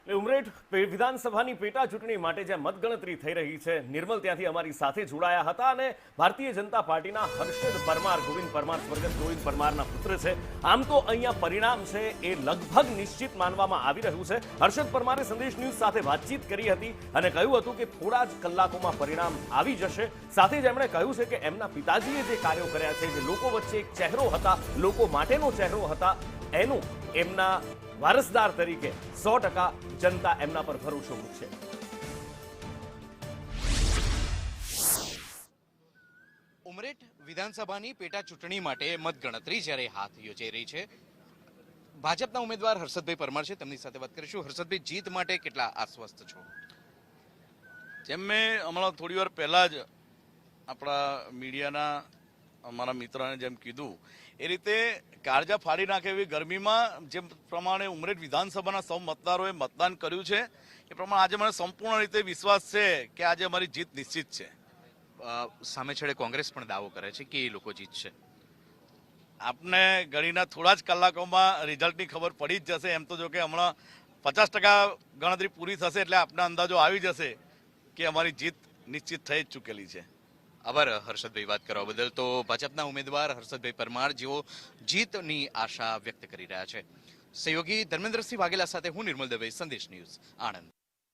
ઉમરેઠ વિધાનસભાની પેટા ચૂંટણી માટે જ્યાં મતગણતરી થઈ રહી છે, નિર્મલ ત્યાંથી અમારી સાથે જોડાયા હતા અને ભારતીય જનતા પાર્ટીના હર્ષદ પરમાર, ગોવિંદ પરમાર, સ્વર્ગસ્થ ગોવિંદ પરમારના પુત્ર છે. આમ તો અહીંયા પરિણામ છે એ લગભગ નિશ્ચિત માનવામાં આવી રહ્યું છે. હર્ષદ પરમારે સંદેશ ન્યૂઝ સાથે વાતચીત કરી હતી અને કહ્યું હતું કે થોડા જ કલાકોમાં પરિણામ આવી જશે. સાથે જ એમણે કહ્યું છે કે એમના પિતાજીએ જે કાર્યો કર્યા છે, જે લોકો વચ્ચે એક ચહેરો હતા, લોકો માટેનો ચહેરો હતા, એનું એમના વારસદાર તરીકે 100% જનતા એમના પર ભરોસો મૂકશે. ઉમરેઠ વિધાનસભાની પેટા ચૂંટણી માટે મતગણતરી જ્યારે હાથ યોજાઈ રહી છે, ભાજપના ઉમેદવાર હર્ષદભાઈ પરમાર છે, તેમની સાથે વાત કરીશું. હર્ષદભાઈ, જીત માટે કેટલા આશ્વસ્ત છો? જેમ મેં હમણાં થોડી વાર પહેલા જ આપણા મીડિયાના અમારા મિત્રને જેમ કીધું એ રીતે કાળજા ફાડી નાખે એવી ગરમીમાં જે પ્રમાણે ઉમરેઠ વિધાનસભાના સૌ મતદારોએ મતદાન કર્યું છે, એ પ્રમાણે આજે મને સંપૂર્ણ રીતે વિશ્વાસ છે કે આજે અમારી જીત નિશ્ચિત છે. સામે છેડે કોંગ્રેસ પણ દાવો કરે છે કે એ લોકો જીતશે. આપને ગણીના થોડા જ કલાકોમાં રિઝલ્ટની ખબર પડી જ જશે. એમ તો જો કે હમણાં 50% ગણતરી પૂરી થશે એટલે આપને અંદાજો આવી જશે કે અમારી જીત નિશ્ચિત થઈ જ ચૂકેલી છે. આભાર હર્ષદભાઈ વાત કરવા બદલ. તો ભાજપના ઉમેદવાર હર્ષદભાઈ પરમાર જેઓ જીતની આશા વ્યક્ત કરી રહ્યા છે. સહયોગી ધર્મેન્દ્રસિંહ વાઘેલા સાથે હું નિર્મલ દવે, સંદેશ ન્યૂઝ, આણંદ.